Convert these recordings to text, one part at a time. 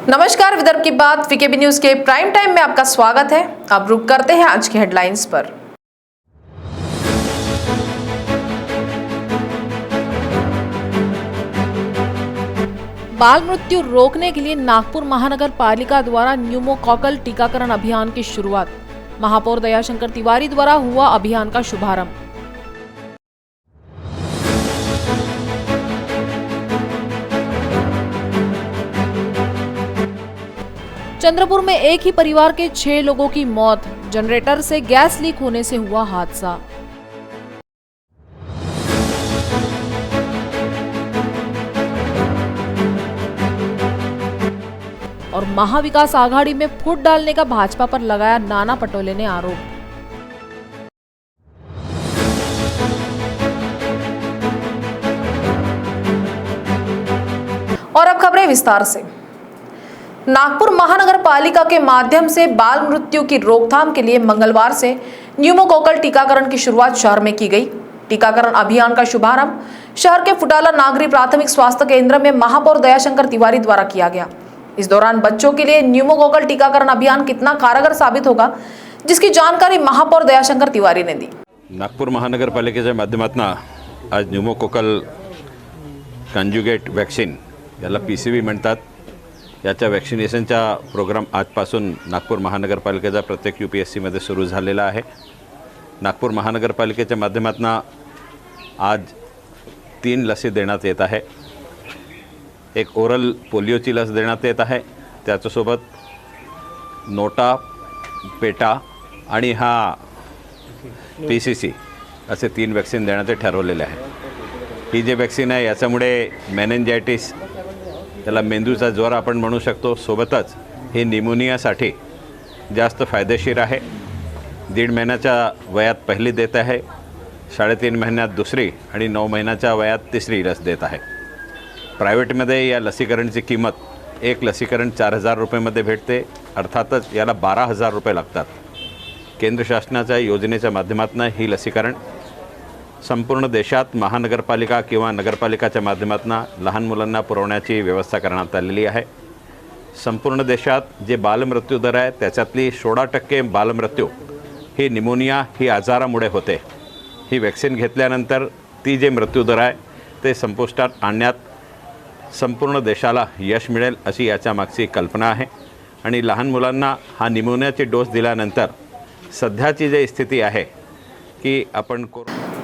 नमस्कार, विदर्भ की बात वीकेबी न्यूज के प्राइम टाइम में आपका स्वागत है। अब रुक करते हैं आज की हेडलाइंस पर। बाल मृत्यु रोकने के लिए नागपुर महानगर पालिका द्वारा न्यूमोकॉकल टीकाकरण अभियान की शुरुआत। महापौर दयाशंकर तिवारी द्वारा हुआ अभियान का शुभारंभ। चंद्रपुर में एक ही परिवार के 6 लोगों की मौत। जनरेटर से गैस लीक होने से हुआ हादसा। और महाविकास आघाड़ी में फूट डालने का भाजपा पर लगाया नाना पटोले ने आरोप। और अब खबरें विस्तार से। नागपुर महानगर पालिका के माध्यम से बाल मृत्यु की रोकथाम के लिए मंगलवार से न्यूमोकॉकल टीकाकरण की शुरुआत शहर में की गई। टीकाकरण अभियान का शुभारंभ शहर के फुटाला नागरी प्राथमिक स्वास्थ्य केंद्र में महापौर दयाशंकर तिवारी द्वारा किया गया। इस दौरान बच्चों के लिए न्यूमोकॉकल टीकाकरण अभियान कितना कारगर साबित होगा, जिसकी जानकारी महापौर दयाशंकर तिवारी ने दी। नागपूर महानगरपालिकेच्या माध्यमातून आज न्यूमोकॉकल कॉन्जुगेट वॅक्सिन याला PCV म्हणतात, याच्या वॅक्सिनेशनचा प्रोग्राम आजपासून नागपूर महानगरपालिकेचा प्रत्येक UPSC मध्ये सुरू झालेला आहे। नागपूर महानगरपालिकेच्या माध्यमातून आज 3 लसी देण्यात येत आहे। एक ओरल पोलिओची लस देण्यात येत आहे, त्याच्यासोबत नोटा, पेटा आणि हा PCC असे 3 वॅक्सिन देण्याचे ठरवलेले आहे। ही जे वॅक्सिन आहे याच्यामुळे मेनिंजायटिस, त्याला मेंदूचा ज्वर आपण म्हणू शकतो, सोबतच हे निमोनियासाठी जास्त फायदेशीर आहे। 1.5 महिन्याच्या वयात पहिली देत आहे, 3.5 महिन्यात दुसरी आणि 9 महिन्याच्या वयात तिसरी लस देत आहे। प्रायव्हेटमध्ये या लसीकरणची किंमत एक लसीकरण 4,000 रुपयामध्ये भेटते, अर्थातच याला 12,000 रुपये लागतात। केंद्र शासनाच्या योजनेच्या माध्यमातून ही लसीकरण संपूर्ण देशात महानगरपालिका किंवा नगरपालिकाच्या माध्यमातून लहान मुलांना पुरवण्याची व्यवस्था करण्यात आलेली आहे। संपूर्ण देशात जे बालमृत्यू दर आहे त्याच्यातली 16% बालमृत्यू ही निमोनिया ही आजारामुळे होते। ही वॅक्सिन घेतल्यानंतर ती जे मृत्यू दर आहे ते संपुष्टात आणण्यात संपूर्ण देशाला यश मिळेल अशी याच्या मागची कल्पना आहे। आणि लहान मुलांना हा निमोनियाची डोस दिल्यानंतर सध्याची जी स्थिती आहे की आपण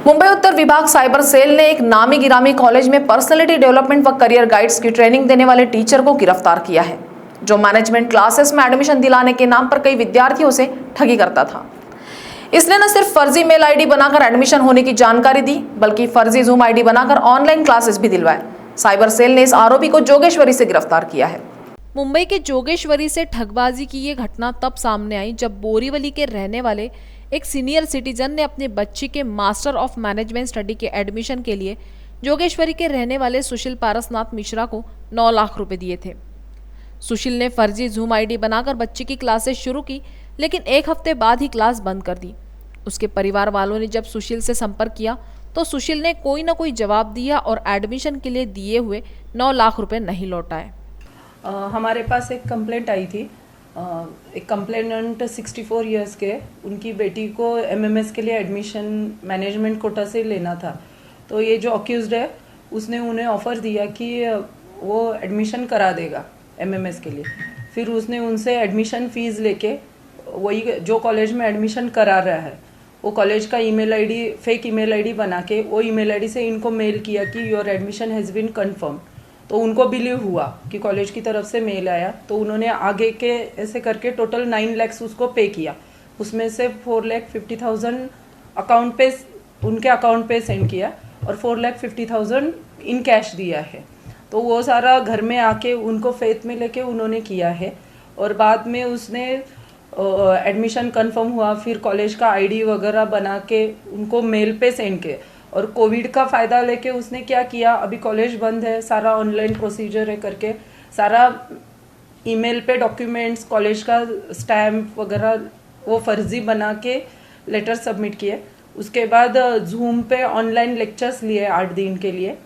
मुंबई उत्तर विभाग साइबर सेल ने एक नामी गिरामी कॉलेज में पर्सनालिटी डेवलपमेंट व करियर गाइड्स की ट्रेनिंग देने वाले टीचर को गिरफ्तार किया है, जो मैनेजमेंट क्लासेस में एडमिशन दिलाने के नाम पर कई विद्यार्थियों से ठगी करता था। इसने न सिर्फ फर्जी मेल आईडी बनाकर एडमिशन होने की जानकारी दी, बल्कि फर्जी जूम आईडी बनाकर ऑनलाइन क्लासेस भी दिलवाए। साइबर सेल ने इस आरोपी को जोगेश्वरी से गिरफ्तार किया है। मुंबई के जोगेश्वरी से ठगबाजी की ये घटना तब सामने आई जब बोरीवली के रहने वाले एक सीनियर सिटीजन ने अपनी बच्ची के मास्टर ऑफ मैनेजमेंट स्टडी के एडमिशन के लिए जोगेश्वरी के रहने वाले सुशील पारसनाथ मिश्रा को 9 लाख रुपए दिए थे। सुशील ने फर्जी जूम आईडी बनाकर बच्ची की क्लासेस शुरू की, लेकिन 1 हफ्ते बाद ही क्लास बंद कर दी। उसके परिवार वालों ने जब सुशील से संपर्क किया तो सुशील ने कोई ना कोई जवाब दिया और एडमिशन के लिए दिए हुए 9 लाख रुपए नहीं लौटाए। हमारे पास एक कंप्लेंट आई थी। एक कंप्लेनेंट 64 इयर्स के, उनकी बेटी को MMS के लिए एडमिशन मैनेजमेंट कोटा से लेना था। तो ये जो अक्यूज्ड है उसने उन्हें ऑफ़र दिया कि वो एडमिशन करा देगा MMS के लिए। फिर उसने उनसे एडमिशन फ़ीस लेके वही जो कॉलेज में एडमिशन करा रहा है वो कॉलेज का फेक ईमेल आईडी बना के वो ईमेल आईडी से इनको मेल किया कि your admission has been confirm. तो उनको बिलीव हुआ कि कॉलेज की तरफ से मेल आया, तो उन्होंने आगे के ऐसे करके टोटल 9 लाख उसको पे किया। उसमें से 4,50,000 अकाउंट पे उनके अकाउंट पे सेंड किया और 4,50,000 इन कैश दिया है। तो वो सारा घर में आके उनको फेथ में लेके उन्होंने किया है। और बाद में उसने एडमिशन कंफर्म हुआ, फिर कॉलेज का आईडी वगैरह बना के उनको मेल पे सेंड किए। और कोविड का फ़ायदा लेके उसने क्या किया, अभी कॉलेज बंद है, सारा ऑनलाइन प्रोसीजर है करके सारा ईमेल पे डॉक्यूमेंट्स, कॉलेज का स्टैम्प वगैरह वो फर्जी बना के लेटर सबमिट किए। उसके बाद जूम पे ऑनलाइन लेक्चर्स लिए 8 दिन के लिए।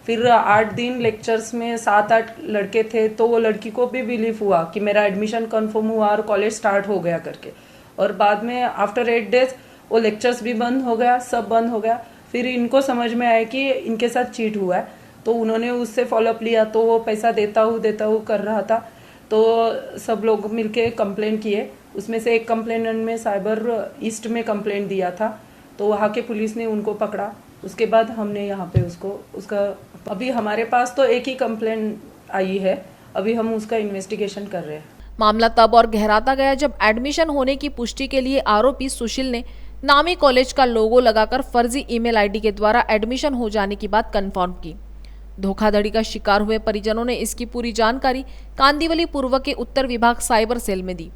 फिर 8 दिन लेक्चर्स में 7-8 लड़के थे, तो वो लड़की को भी बिलीव हुआ कि मेरा एडमिशन कंफर्म हुआ और कॉलेज स्टार्ट हो गया करके। और बाद में आफ्टर 8 डेज वो लेक्चर्स भी बंद हो गया, सब बंद हो गया। फिर इनको समझ में आया कि इनके साथ चीट हुआ है, तो उन्होंने उससे फॉलोअप लिया, तो वो पैसा देता हूँ कर रहा था। तो सब लोग मिलके कंप्लेंट किए, उसमें से एक कंप्लेनेंट में साइबर ईस्ट में कंप्लेंट दिया था, तो वहाँ के पुलिस ने उनको पकड़ा। उसके बाद हमने यहाँ पे उसका अभी हमारे पास तो एक ही कंप्लेंट आई है, अभी हम उसका इन्वेस्टिगेशन कर रहे हैं। मामला तब और गहराता गया जब एडमिशन होने की पुष्टि के लिए आरोपी सुशील ने नामी कॉलेज का लोगो लगाकर फर्जी ईमेल आईडी के द्वारा एडमिशन हो जाने की बात कंफर्म की। धोखाधड़ी का शिकार हुए परिजनों ने इसकी पूरी जानकारी कांदिवली पूर्व के उत्तर विभाग साइबर सेल में दी।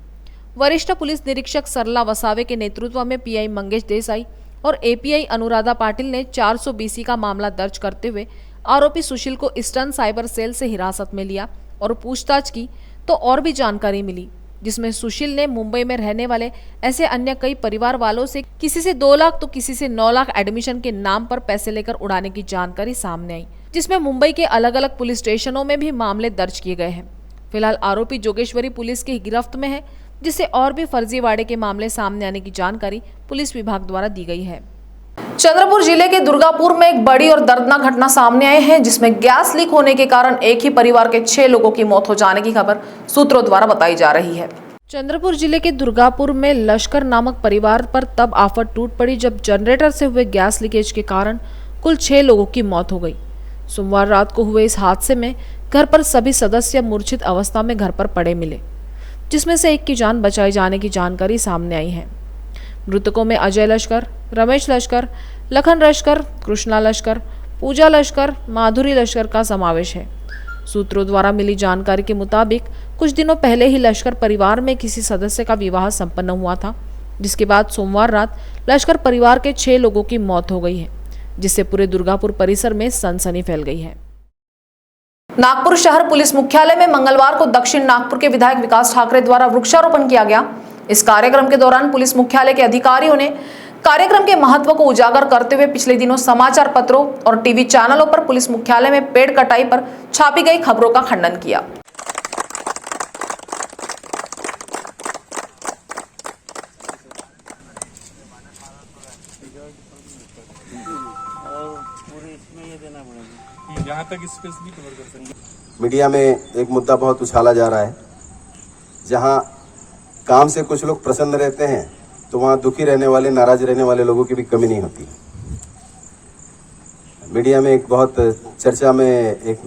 वरिष्ठ पुलिस निरीक्षक सरला वसावे के नेतृत्व में पीआई मंगेश देसाई और एपीआई अनुराधा पाटिल ने 420 का मामला दर्ज करते हुए आरोपी सुशील को ईस्टर्न साइबर सेल से हिरासत में लिया और पूछताछ की तो और भी जानकारी मिली, जिसमें सुशील ने मुंबई में रहने वाले ऐसे अन्य कई परिवार वालों से किसी से 2 लाख तो किसी से 9 लाख एडमिशन के नाम पर पैसे लेकर उड़ाने की जानकारी सामने आई, जिसमें मुंबई के अलग अलग पुलिस स्टेशनों में भी मामले दर्ज किए गए हैं। फिलहाल आरोपी जोगेश्वरी पुलिस की गिरफ्त में है, जिससे और भी फर्जीवाड़े के मामले सामने आने की जानकारी पुलिस विभाग द्वारा दी गई है। चंद्रपुर जिले के दुर्गापुर में एक बड़ी और दर्दनाक घटना सामने आई है, जिसमें गैस लीक होने के कारण एक ही परिवार के 6 लोगों की मौत हो जाने की खबर सूत्रों द्वारा बताई जा रही है। चंद्रपुर जिले के दुर्गापुर में लश्कर नामक परिवार पर तब आफत टूट पड़ी जब जनरेटर से हुए गैस लीकेज के कारण कुल 6 लोगों की मौत हो गई। सोमवार रात को हुए इस हादसे में घर पर सभी सदस्य मूर्छित अवस्था में घर पर पड़े मिले, जिसमें से एक की जान बचाए जाने की जानकारी सामने आई है। मृतकों में अजय लश्कर, रमेश लश्कर, लखन लश्कर, कृष्णा लश्कर, पूजा लश्कर, माधुरी लश्कर का समावेश है। सूत्रों द्वारा मिली जानकारी के मुताबिक कुछ दिनों पहले ही लश्कर परिवार में किसी सदस्य का विवाह संपन्न हुआ था, जिसके बाद सोमवार रात लश्कर परिवार के 6 लोगों की मौत हो गई है, जिससे पूरे दुर्गापुर परिसर में सनसनी फैल गई है। नागपुर शहर पुलिस मुख्यालय में मंगलवार को दक्षिण नागपुर के विधायक विकास ठाकरे द्वारा वृक्षारोपण किया गया। इस कार्यक्रम के दौरान पुलिस मुख्यालय के अधिकारियों ने कार्यक्रम के महत्व को उजागर करते हुए पिछले दिनों समाचार पत्रों और टीवी चैनलों पर पुलिस मुख्यालय में पेड़ कटाई पर छापी गई खबरों का खंडन किया। मीडिया में एक मुद्दा बहुत उछाला जा रहा है, जहां काम से कुछ लोग प्रसन्न रहते हैं तो वहां दुखी रहने वाले, नाराज रहने वाले लोगों की भी कमी नहीं होती। मीडिया में एक बहुत चर्चा में एक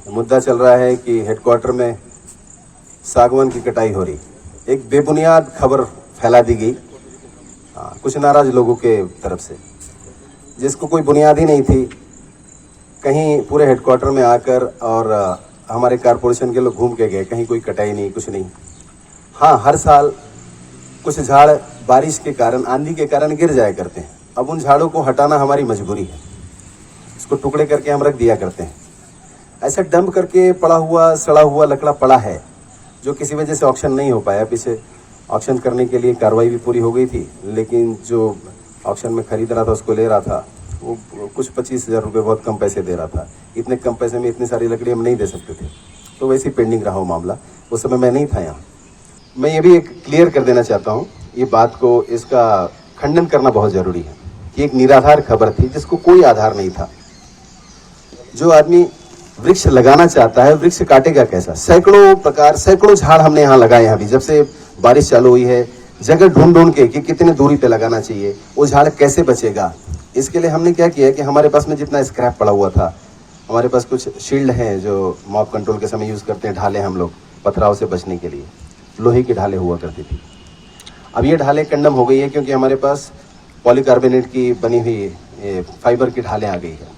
मुद्दा चल रहा है कि हेडक्वार्टर में सागवान की कटाई हो रही। एक बेबुनियाद खबर फैला दी गई कुछ नाराज लोगों के तरफ से, जिसको कोई बुनियाद ही नहीं थी। कहीं पूरे हेडक्वार्टर में आकर और हमारे कारपोरेशन के लोग घूम के गए, कहीं कोई कटाई नहीं, कुछ नहीं। हाँ, हर साल कुछ झाड़ बारिश के कारण, आंधी के कारण गिर जाया करते हैं। अब उन झाड़ों को हटाना हमारी मजबूरी है, इसको टुकड़े करके हम रख दिया करते हैं। ऐसा डंप करके पड़ा हुआ, सड़ा हुआ लकड़ा पड़ा है, जो किसी वजह से ऑक्शन नहीं हो पाया। पीछे ऑक्शन करने के लिए कार्रवाई भी पूरी हो गई थी, लेकिन जो ऑक्शन में खरीद रहा था, उसको ले रहा था, वो कुछ 25,000 रुपये, बहुत कम पैसे दे रहा था। इतने कम पैसे में इतनी सारी लकड़ी हम नहीं दे सकते थे, तो वैसे ही पेंडिंग रहा वो मामला। उस समय मैं नहीं था यहाँ। मैं ये भी एक क्लियर कर देना चाहता हूँ, ये बात को, इसका खंडन करना बहुत ज़रूरी है कि एक निराधार खबर थी जिसको कोई आधार नहीं था। जो आदमी वृक्ष लगाना चाहता है, वृक्ष काटेगा कैसा? सैकड़ों प्रकार, सैकड़ों झाड़ हमने यहाँ लगाए हैं। अभी जब से बारिश चालू हुई है, जगह ढूंढ ढूंढ के कि कितने दूरी पे लगाना चाहिए, वो झाड़ कैसे बचेगा। इसके लिए हमने क्या किया कि हमारे पास में जितना स्क्रैप पड़ा हुआ था, हमारे पास कुछ शील्ड हैं जो मॉब कंट्रोल के समय यूज़ करते हैं, ढाले हम लोग पथराव से बचने के लिए, लोहे की ढाले हुआ करती थी। अब ये ढाले कंडम हो गई है, क्योंकि हमारे पास पॉलीकार्बोनेट की बनी हुई फाइबर की ढालें आ गई है।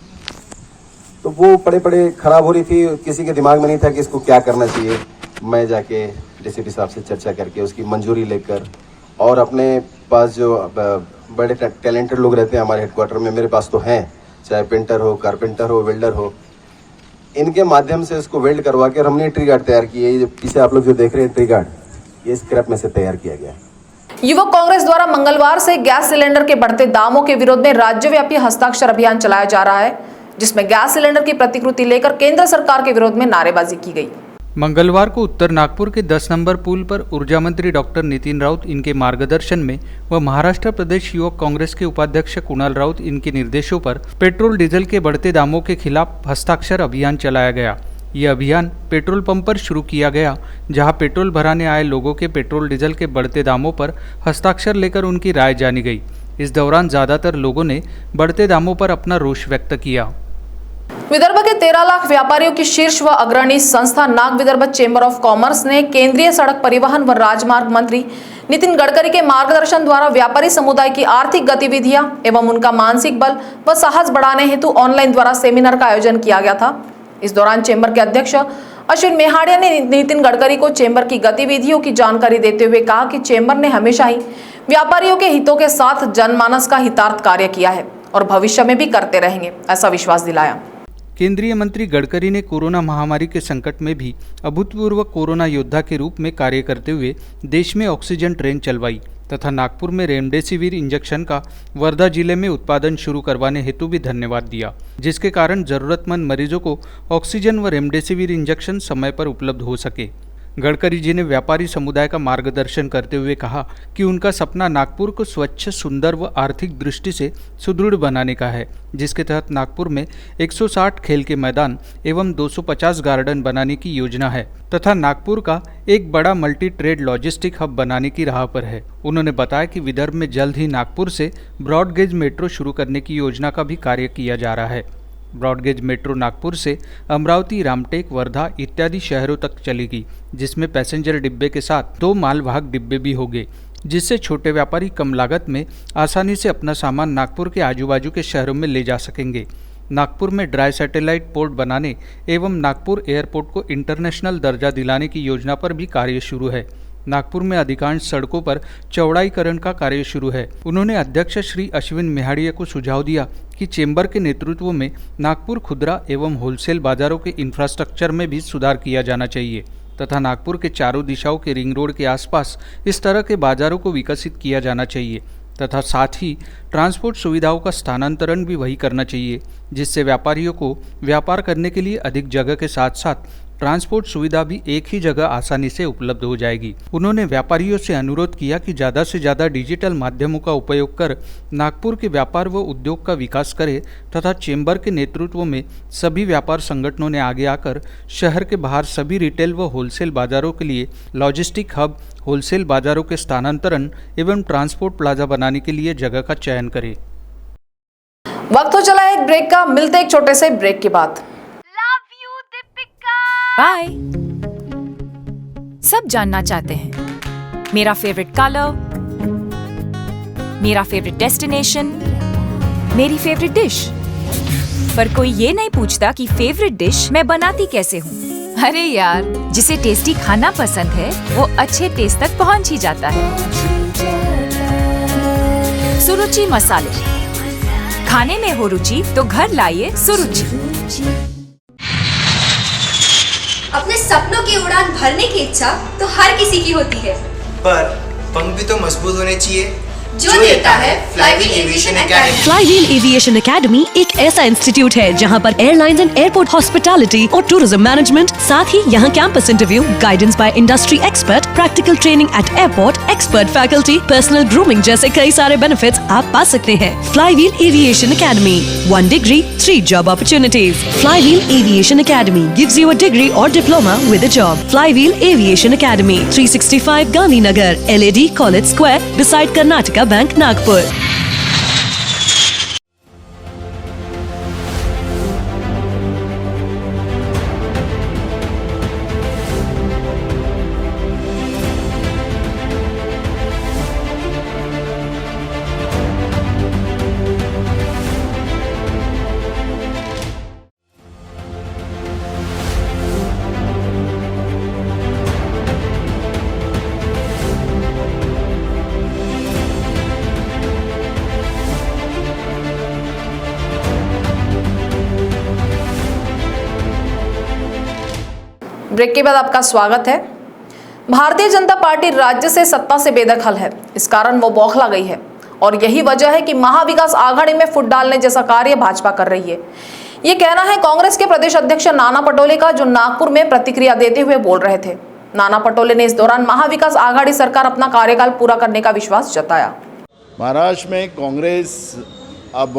तो वो पड़े पड़े खराब हो रही थी, किसी के दिमाग में नहीं था कि इसको क्या करना चाहिए। मैं जाके डीसीपी साहब से चर्चा करके उसकी मंजूरी लेकर, और अपने पास जो बड़े टैलेंटेड लोग रहते हैं हमारे हेडक्वार्टर में, मेरे पास तो हैं, चाहे पेंटर हो, कारपेंटर हो, वेल्डर हो, इनके माध्यम से इसको वेल्ड करवा के हमने ट्री गार्ड तैयार किए। ये पीछे आप लोग जो देख रहे हैं ट्री गार्ड, ये स्क्रैप में से तैयार किया गया है। युवक कांग्रेस द्वारा मंगलवार से गैस सिलेंडर के बढ़ते दामों के विरोध में राज्यव्यापी हस्ताक्षर अभियान चलाया जा रहा है। जिसमें गैस सिलेंडर की प्रतिकृति लेकर केंद्र सरकार के विरोध में नारेबाजी की गई। मंगलवार को उत्तर नागपुर के 10 नंबर पुल पर ऊर्जा मंत्री डॉक्टर नितिन राउत इनके मार्गदर्शन में व महाराष्ट्र प्रदेश युवक कांग्रेस के उपाध्यक्ष कुणाल राउत इनके निर्देशों पर पेट्रोल डीजल के बढ़ते दामों के खिलाफ हस्ताक्षर अभियान चलाया गया। यह अभियान पेट्रोल पंप पर शुरू किया गया, जहां पेट्रोल भराने आए लोगों के पेट्रोल डीजल के बढ़ते दामों पर हस्ताक्षर लेकर उनकी राय जानी गई। इस दौरान ज्यादातर लोगों ने बढ़ते दामों पर अपना रोष व्यक्त किया। विदर्भ के 13 लाख व्यापारियों की शीर्ष व अग्रणी संस्था Nag Vidarbha chamber of commerce ने केंद्रीय सड़क परिवहन व राजमार्ग मंत्री नितिन गडकरी के मार्गदर्शन द्वारा व्यापारी समुदाय की आर्थिक गतिविधियां एवं उनका मानसिक बल व साहस बढ़ाने हेतु ऑनलाइन द्वारा सेमिनार का आयोजन किया गया था। इस दौरान चेंबर के अध्यक्ष अश्विन मेहाड़िया ने नितिन गडकरी को चेंबर की गतिविधियों की जानकारी देते हुए कहा कि चेंबर ने हमेशा ही व्यापारियों के हितों के साथ जनमानस का हितार्थ कार्य किया है और भविष्य में भी करते रहेंगे, ऐसा विश्वास दिलाया। केंद्रीय मंत्री गडकरी ने कोरोना महामारी के संकट में भी अभूतपूर्व कोरोना योद्धा के रूप में कार्य करते हुए देश में ऑक्सीजन ट्रेन चलवाई तथा नागपुर में रेमडेसिविर इंजेक्शन का वर्धा जिले में उत्पादन शुरू करवाने हेतु भी धन्यवाद दिया, जिसके कारण जरूरतमंद मरीजों को ऑक्सीजन व रेमडेसिविर इंजेक्शन समय पर उपलब्ध हो सके। गडकरी जी ने व्यापारी समुदाय का मार्गदर्शन करते हुए कहा कि उनका सपना नागपुर को स्वच्छ, सुंदर व आर्थिक दृष्टि से सुदृढ़ बनाने का है, जिसके तहत नागपुर में 160 खेल के मैदान एवं 250 गार्डन बनाने की योजना है तथा नागपुर का एक बड़ा मल्टी ट्रेड लॉजिस्टिक हब बनाने की राह पर है। उन्होंने बताया कि विदर्भ में जल्द ही नागपुर से ब्रॉडगेज मेट्रो शुरू करने की योजना का भी कार्य किया जा रहा है। ब्रॉडगेज मेट्रो नागपुर से अमरावती, रामटेक, वर्धा इत्यादि शहरों तक चलेगी, जिसमें पैसेंजर डिब्बे के साथ 2 मालवाहक डिब्बे भी होंगे, जिससे छोटे व्यापारी कम लागत में आसानी से अपना सामान नागपुर के आजू बाजू के शहरों में ले जा सकेंगे। नागपुर में ड्राई सैटेलाइट पोर्ट बनाने एवं नागपुर एयरपोर्ट को इंटरनेशनल दर्जा दिलाने की योजना पर भी कार्य शुरू है। नागपुर में अधिकांश सड़कों पर चौड़ाईकरण का कार्य शुरू है। उन्होंने अध्यक्ष श्री अश्विन मेहाड़िया को सुझाव दिया कि चेंबर के नेतृत्व में नागपुर खुदरा एवं होलसेल बाजारों के इंफ्रास्ट्रक्चर में भी सुधार किया जाना चाहिए तथा नागपुर के चारों दिशाओं के रिंग रोड के आसपास इस तरह के बाजारों को विकसित किया जाना चाहिए तथा साथ ही ट्रांसपोर्ट सुविधाओं का स्थानांतरण भी वही करना चाहिए, जिससे व्यापारियों को व्यापार करने के लिए अधिक जगह के साथ साथ ट्रांसपोर्ट सुविधा भी एक ही जगह आसानी से उपलब्ध हो जाएगी। उन्होंने व्यापारियों से अनुरोध किया कि ज़्यादा से ज़्यादा डिजिटल माध्यमों का उपयोग कर नागपुर के व्यापार व उद्योग का विकास करे तथा चेंबर के नेतृत्व में सभी व्यापार संगठनों ने आगे आकर शहर के बाहर सभी रिटेल व होलसेल बाजारों के लिए लॉजिस्टिक हब, होलसेल बाजारों के स्थानांतरण एवं ट्रांसपोर्ट प्लाजा बनाने के लिए जगह का चयन करे। वक्त हो चला एक ब्रेक का, मिलते एक छोटे से ब्रेक के बाद। बाय। सब जानना चाहते हैं मेरा फेवरेट कलर, मेरा फेवरेट डेस्टिनेशन, मेरी फेवरेट डिश, पर कोई ये नहीं पूछता कि फेवरेट डिश मैं बनाती कैसे हूँ। अरे यार, जिसे टेस्टी खाना पसंद है वो अच्छे टेस्ट तक पहुँच ही जाता है। सुरुचि मसाले, खाने में हो रुचि तो घर लाइए सुरुचि। अपने सपनों की उड़ान भरने की इच्छा तो हर किसी की होती है, पर पंख भी तो मजबूत होने चाहिए जो देता है flywheel aviation academy. Flywheel aviation academy एक ऐसा इंस्टीट्यूट है जहां पर एयरलाइंस एंड एयरपोर्ट हॉस्पिटैलिटी और टूरिज्म मैनेजमेंट, साथ ही यहां campus interview, guidance by industry expert, practical training at airport, expert faculty, personal grooming जैसे कई सारे बेनिफिट्स आप पा सकते हैं। Flywheel aviation academy, 1 degree, 3 job opportunities. Flywheel Aviation Academy gives you a degree or diploma with a job. Flywheel Aviation Academy, 365 Gandhinagar, LAD College Square, beside Karnataka Bank, Nagpur. Break के बाद आपका स्वागत है। Bharatiya Janata party राज्य से सत्ता से बेदखल है, इस कारण वो बौखला गई है और यही वजह है कि महाविकास आघाड़ी में फुट डालने जैसा कार्य भाजपा कर रही है। ये कहना है कांग्रेस के प्रदेश अध्यक्ष नाना पटोले का, जो नागपुर में प्रतिक्रिया देते हुए बोल रहे थे। नाना पटोले ने इस दौरान महाविकास आघाड़ी सरकार अपना कार्यकाल पूरा करने का विश्वास जताया। महाराष्ट्र में कांग्रेस अब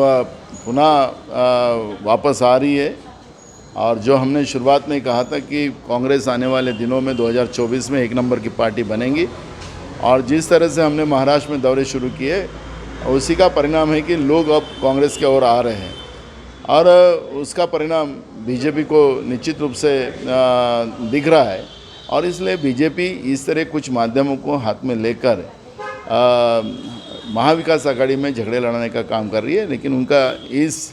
पुनः वापस आ रही है और जो हमने शुरुआत में कहा था कि कांग्रेस आने वाले दिनों में 2024 में एक नंबर की पार्टी बनेगी और जिस तरह से हमने महाराष्ट्र में दौरे शुरू किए उसी का परिणाम है कि लोग अब कांग्रेस की ओर आ रहे हैं और उसका परिणाम बीजेपी को निश्चित रूप से दिख रहा है और इसलिए बीजेपी इस तरह कुछ माध्यमों को हाथ में लेकर महाविकास आघाड़ी में झगड़े लड़ाने का काम कर रही है, लेकिन उनका इस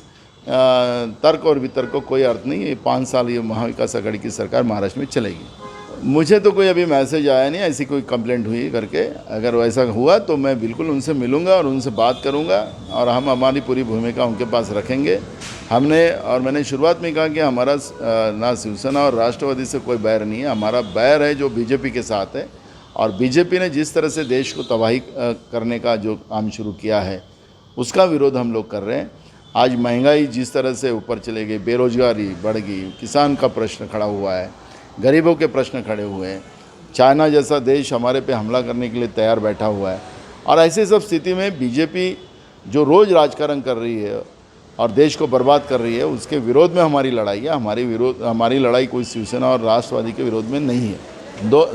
तर्क और वितर्क को कोई अर्थ नहीं है। 5 साल ये महाविकास आघाड़ी की सरकार महाराष्ट्र में चलेगी। मुझे तो कोई अभी मैसेज आया नहीं, ऐसी कोई कंप्लेंट हुई करके। अगर वैसा हुआ तो मैं बिल्कुल उनसे मिलूंगा और उनसे बात करूंगा और हम हमारी पूरी भूमिका उनके पास रखेंगे। मैंने शुरुआत में कहा कि हमारा ना शिवसेना और राष्ट्रवादी से कोई बैर नहीं है, हमारा बैर है जो बीजेपी के साथ है और बीजेपी ने जिस तरह से देश को तबाही करने का जो काम शुरू किया है उसका विरोध हम लोग कर रहे हैं। आज महंगाई जिस तरह से ऊपर चले गई, बेरोजगारी बढ़ गई, किसान का प्रश्न खड़ा हुआ है, गरीबों के प्रश्न खड़े हुए हैं, चाइना जैसा देश हमारे पे हमला करने के लिए तैयार बैठा हुआ है और ऐसी सब स्थिति में बीजेपी जो रोज़ राजकारण कर रही है और देश को बर्बाद कर रही है उसके विरोध में हमारी लड़ाई है। हमारी लड़ाई कोई शिवसेना और राष्ट्रवादी के विरोध में नहीं है।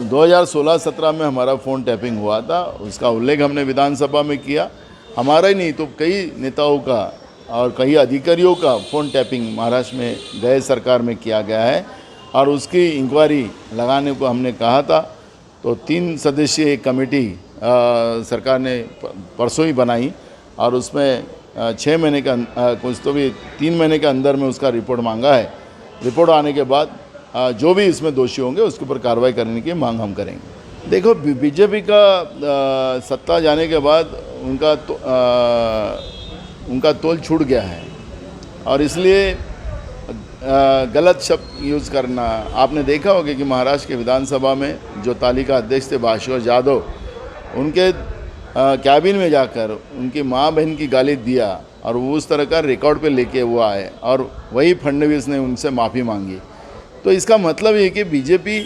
2016-17 में हमारा फ़ोन टैपिंग हुआ था, उसका उल्लेख हमने विधानसभा में किया। हमारा ही नहीं तो कई नेताओं का और कई अधिकारियों का फ़ोन टैपिंग महाराष्ट्र में गए सरकार में किया गया है और उसकी इंक्वायरी लगाने को हमने कहा था। तो 3 सदस्यीय कमेटी सरकार ने परसों ही बनाई और उसमें 6 महीने का कुछ तो भी 3 महीने के अंदर में उसका रिपोर्ट मांगा है। रिपोर्ट आने के बाद जो भी इसमें दोषी होंगे उसके ऊपर कार्रवाई करने की मांग हम करेंगे। देखो, बीजेपी का सत्ता जाने के बाद उनका तोल छूट गया है और इसलिए गलत शब्द यूज़ करना, आपने देखा होगा कि महाराष्ट्र के विधानसभा में जो तालिका अध्यक्ष थे भास्कर जाधव, उनके कैबिन में जाकर उनकी माँ बहन की गाली दिया और वो उस तरह का रिकॉर्ड पे लेके वो आए और वही फडणवीस ने उनसे माफ़ी मांगी। तो इसका मतलब ये कि बीजेपी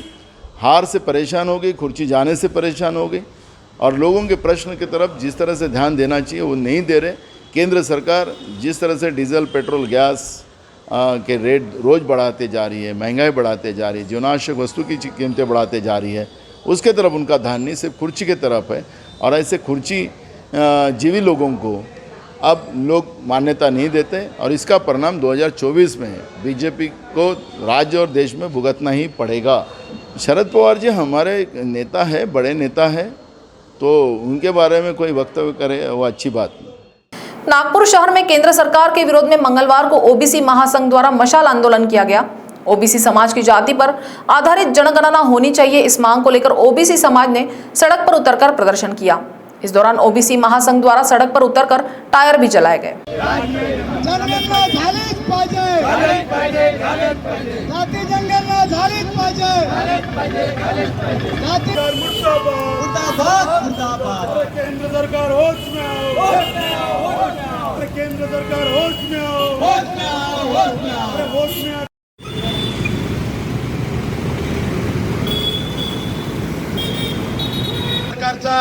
हार से परेशान हो गई, कुर्सी जाने से परेशान हो गई और लोगों के प्रश्न की तरफ जिस तरह से ध्यान देना चाहिए वो नहीं दे रहे। केंद्र सरकार जिस तरह से डीजल, पेट्रोल, गैस के रेट रोज़ बढ़ाते जा रही है, महंगाई बढ़ाते जा रही है, जीवनावश्यक वस्तु की कीमतें बढ़ाते जा रही है, उसके तरफ उनका ध्यान नहीं, सिर्फ कुर्सी की तरफ है। और ऐसे कुर्सी जीवी लोगों को अब लोग मान्यता नहीं देते और इसका परिणाम 2024 में है। बीजेपी को राज्य और देश में भुगतना ही पड़ेगा। शरद पवार जी हमारे नेता है, बड़े नेता है, तो उनके बारे में कोई वक्तव्य करे वो अच्छी बात नहीं। नागपुर शहर में केंद्र सरकार के विरोध में मंगलवार को ओबीसी महासंघ द्वारा मशाल आंदोलन किया गया। ओबीसी समाज की जाति पर आधारित जनगणना होनी चाहिए, इस मांग को लेकर ओबीसी समाज ने सड़क पर उतरकर प्रदर्शन किया। इस दौरान ओबीसी महासंघ द्वारा सड़क पर उतरकर टायर भी जलाए गए। सरकारचा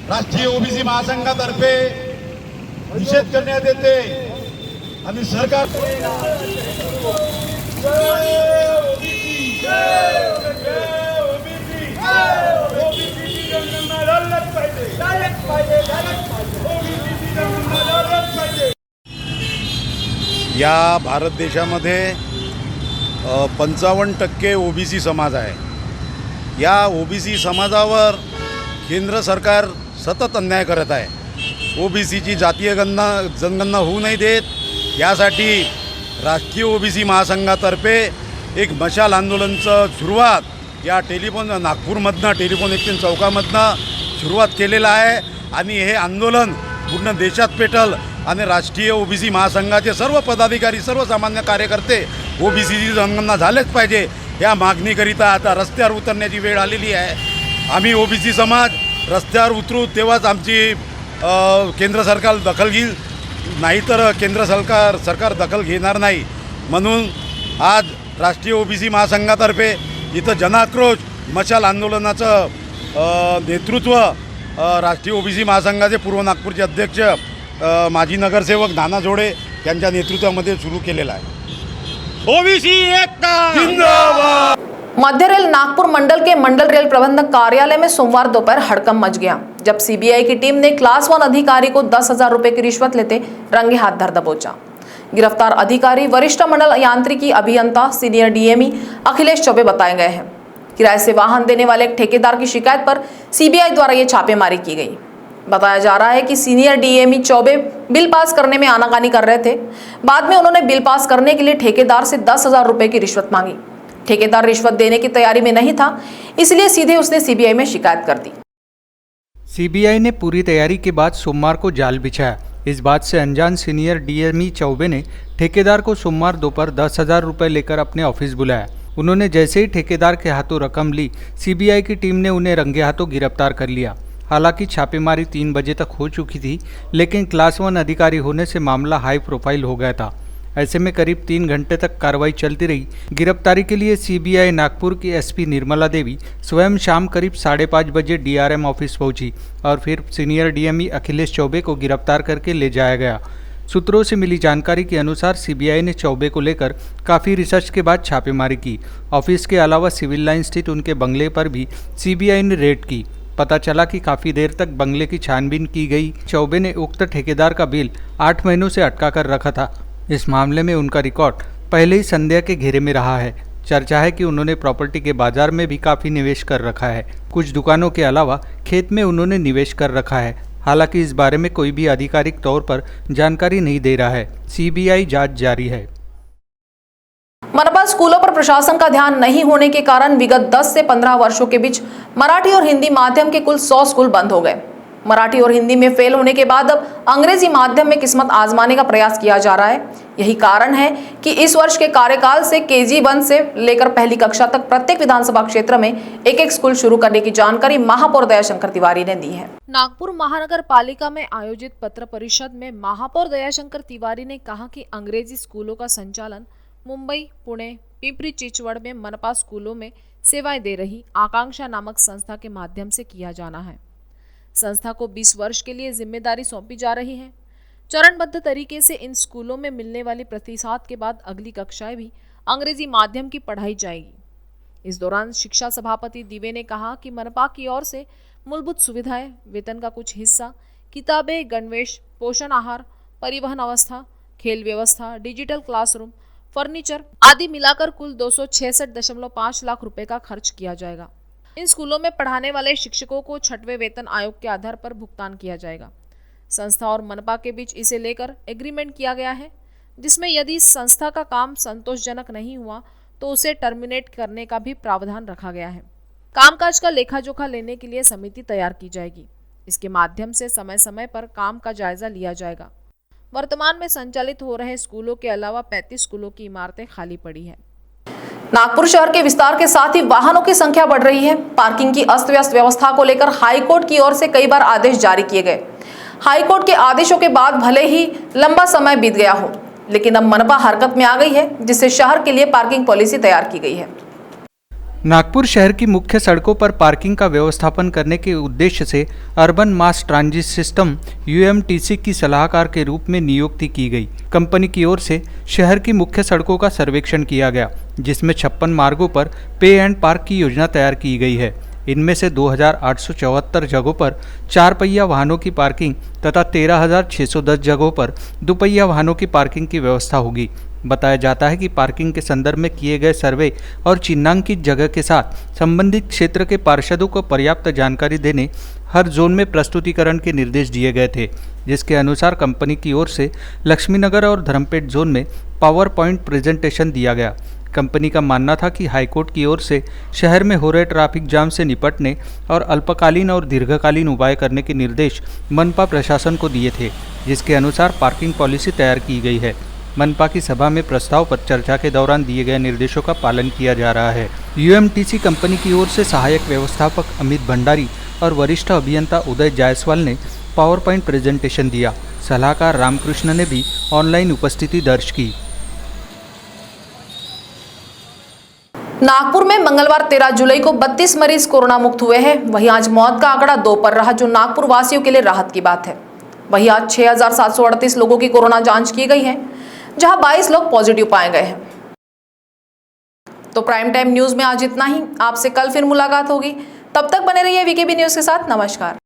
राष्ट्रीय ओबीसी महासंघातर्फे निषेध करण्यात येते आणि सरकार या भारत देशामध्ये 55% ओबीसी समाज आहे। या ओबीसी समाजावर केंद्र सरकार सतत अन्याय करत आहे। ओबीसीची जातीय जनगणना होऊ नाही देत, यासाठी राष्ट्रीय ओबीसी महासंघातर्फे एक मशाल आंदोलनाचं सुरुवात या नागपूरमधनं टेलिफोन एक्सचेंज चौकामधनं सुरुवात केलेलं आहे आणि हे आंदोलन पूर्ण देशात पेटल आणि राष्ट्रीय ओबीसी महासंघाचे सर्व पदाधिकारी, सर्वसामान्य कार्यकर्ते ओबीसीची जनगणना झालेच पाहिजे या मागणीकरिता आता रस्त्यावर उतरण्याची वेळ आलेली आहे। आम्ही ओबीसी समाज रस्त्यावर उतरू तेव्हाच आमची केंद्र सरकार दखल घेईल, नाहीतर केंद्र सरकार दखल घेणार नाही म्हणून आज राष्ट्रीय ओबीसी महासंघातर्फे इथं जनाक्रोश मशाल आंदोलनाचं नेतृत्व राष्ट्रीय ओबीसी महासंघाचे पूर्व नागपूरचे अध्यक्ष माजी नगरसेवक नाना जोडे यांच्या नेतृत्वामध्ये सुरू केलेला आहे। ओबीसी एकता जिंदाबाद। मध्य रेल नागपुर मंडल के मंडल रेल प्रबंधक कार्यालय में सोमवार दोपहर हड़कंप मच गया जब सीबीआई की टीम ने क्लास 1 अधिकारी को 10,000 रुपए की रिश्वत लेते रंगे हाथ धर दबोचा। गिरफ्तार अधिकारी वरिष्ठ मंडल यांत्रिकी अभियंता सीनियर डीएमई अखिलेश चौबे बताए गए हैं। किराए से वाहन देने वाले एक ठेकेदार की शिकायत पर सीबीआई द्वारा ये छापेमारी की गई। बताया जा रहा है कि senior DME Choubey bill pass करने में आनाकानी कर रहे थे। बाद में उन्होंने बिल पास करने के लिए ठेकेदार से 10,000 रुपए की रिश्वत मांगी। ठेकेदार रिश्वत देने की तैयारी में नहीं था, इसलिए सीधे उसने सीबीआई में शिकायत कर दी। सीबीआई ने पूरी तैयारी के बाद सोमवार को जाल बिछाया। इस बात से अनजान सीनियर डीएमई चौबे ने ठेकेदार को सोमवार दोपहर 10,000 रुपए लेकर अपने ऑफिस बुलाया। उन्होंने जैसे ही ठेकेदार के हाथों रकम ली, सीबीआई की टीम ने उन्हें रंगे हाथों गिरफ्तार कर लिया। हालांकि छापेमारी 3 बजे तक हो चुकी थी, लेकिन क्लास 1 अधिकारी होने से मामला हाई प्रोफाइल हो गया था। ऐसे में करीब 3 घंटे तक कार्रवाई चलती रही। गिरफ्तारी के लिए सीबीआई नागपुर की एसपी निर्मला देवी स्वयं शाम करीब 5:30 बजे डीआरएम ऑफिस पहुंची और फिर सीनियर डीएमई अखिलेश चौबे को गिरफ्तार करके ले जाया गया। सूत्रों से मिली जानकारी के अनुसार सीबीआई ने चौबे को लेकर काफ़ी रिसर्च के बाद छापेमारी की। ऑफिस के अलावा सिविल लाइन स्थित उनके बंगले पर भी सीबीआई ने रेड की। पता चला कि काफ़ी देर तक बंगले की छानबीन की गई। चौबे ने उक्त ठेकेदार का बिल 8 महीनों से अटका कर रखा था। इस मामले में उनका रिकॉर्ड पहले ही संदेह के घेरे में रहा है। चर्चा है कि उन्होंने प्रॉपर्टी के बाजार में भी काफ़ी निवेश कर रखा है। कुछ दुकानों के अलावा खेत में उन्होंने निवेश कर रखा है। हालांकि इस बारे में कोई भी आधिकारिक तौर पर जानकारी नहीं दे रहा है। सीबीआई जांच जारी है। मनपा स्कूलों पर प्रशासन का ध्यान नहीं होने के कारण विगत 10 से 15 वर्षों के बीच मराठी और हिंदी माध्यम के कुल 100 स्कूल बंद हो गए। मराठी और हिंदी में फेल होने के बाद अब अंग्रेजी माध्यम में किस्मत आजमाने का प्रयास किया जा रहा है। यही कारण है कि इस वर्ष के कार्यकाल से KG1 से लेकर पहली कक्षा तक प्रत्येक विधानसभा क्षेत्र में एक स्कूल शुरू करने की जानकारी महापौर दयाशंकर तिवारी ने दी है। नागपुर महानगर पालिका में आयोजित पत्र परिषद में महापौर दयाशंकर तिवारी ने कहा कि अंग्रेजी स्कूलों का संचालन मुंबई, पुणे, पिंपरी चिंचवड़ में मनपा स्कूलों में सेवाएं दे रही आकांक्षा नामक संस्था के माध्यम से किया जाना है। संस्था को 20 वर्ष के लिए जिम्मेदारी सौंपी जा रही है। चरणबद्ध तरीके से इन स्कूलों में मिलने वाली प्रतिशत के बाद अगली कक्षाएं भी अंग्रेजी माध्यम की पढ़ाई जाएगी। इस दौरान शिक्षा सभापति दिवे ने कहा कि मनपा की ओर से मूलभूत सुविधाएं, वेतन का कुछ हिस्सा, किताबें, गणवेश, पोषण आहार, परिवहन अवस्था, खेल व्यवस्था, डिजिटल क्लासरूम, फर्नीचर आदि मिलाकर कुल 266.5 लाख रुपए का खर्च किया जाएगा। इन स्कूलों में पढ़ाने वाले शिक्षकों को 6वें वेतन आयोग के आधार पर भुगतान किया जाएगा। संस्था और मनपा के बीच इसे लेकर एग्रीमेंट किया गया है, जिसमें यदि संस्था का काम संतोषजनक नहीं हुआ तो उसे टर्मिनेट करने का भी प्रावधान रखा गया है। कामकाज का लेखा जोखा लेने के लिए समिति तैयार की जाएगी। इसके माध्यम से समय समय पर काम का जायजा लिया जाएगा। वर्तमान में संचालित हो रहे स्कूलों के अलावा 35 स्कूलों की इमारतें खाली पड़ी है। नागपुर शहर के विस्तार के साथ ही वाहनों की संख्या बढ़ रही है। पार्किंग की अस्त व्यस्त व्यवस्था को लेकर हाईकोर्ट की ओर से कई बार आदेश जारी किए गए। हाईकोर्ट के आदेशों के बाद भले ही लंबा समय बीत गया हो, लेकिन अब मनपा हरकत में आ गई है, जिससे शहर के लिए पार्किंग पॉलिसी तैयार की गई है। नागपुर शहर की मुख्य सड़कों पर पार्किंग का व्यवस्थापन करने के उद्देश्य से अर्बन मास ट्रांजिट सिस्टम UMTC की सलाहकार के रूप में नियुक्ति की गई। कंपनी की ओर से शहर की मुख्य सड़कों का सर्वेक्षण किया गया, जिसमें 56 मार्गों पर पे एंड पार्क की योजना तैयार की गई है। इनमें से 2874 जगहों पर 4 पहिया वाहनों की पार्किंग तथा 13,610 जगहों पर 2 पहिया वाहनों की पार्किंग की व्यवस्था होगी। बताया जाता है कि पार्किंग के संदर्भ में किए गए सर्वे और चिन्हांकित जगह के साथ संबंधित क्षेत्र के पार्षदों को पर्याप्त जानकारी देने हर जोन में प्रस्तुतिकरण के निर्देश दिए गए थे, जिसके अनुसार कंपनी की ओर से लक्ष्मीनगर और धर्मपेट जोन में पावर पॉइंट प्रेजेंटेशन दिया गया। कंपनी का मानना था कि हाईकोर्ट की ओर से शहर में हो रहे ट्रैफिक जाम से निपटने और अल्पकालीन और दीर्घकालीन उपाय करने के निर्देश मनपा प्रशासन को दिए थे, जिसके अनुसार पार्किंग पॉलिसी तैयार की गई है। मनपा की सभा में प्रस्ताव पर चर्चा के दौरान दिए गए निर्देशों का पालन किया जा रहा है। UMTC कंपनी की ओर से सहायक व्यवस्थापक अमित भंडारी और वरिष्ठ अभियंता उदय जायसवाल ने पावर पॉइंट प्रेजेंटेशन दिया। सलाहकार रामकृष्ण ने भी ऑनलाइन उपस्थिति दर्ज की। नागपुर में मंगलवार 13 जुलाई को 32 मरीज कोरोना मुक्त हुए हैं। वहीं आज मौत का आंकड़ा 2 पर रहा, जो नागपुर वासियों के लिए राहत की बात है। वहीं आज 6,738 लोगों की कोरोना जांच की गई है, जहां 22 लोग पॉजिटिव पाए गए हैं। तो प्राइम टाइम न्यूज में आज इतना ही। आपसे कल फिर मुलाकात होगी, तब तक बने रहिए वीकेबी न्यूज के साथ। नमस्कार।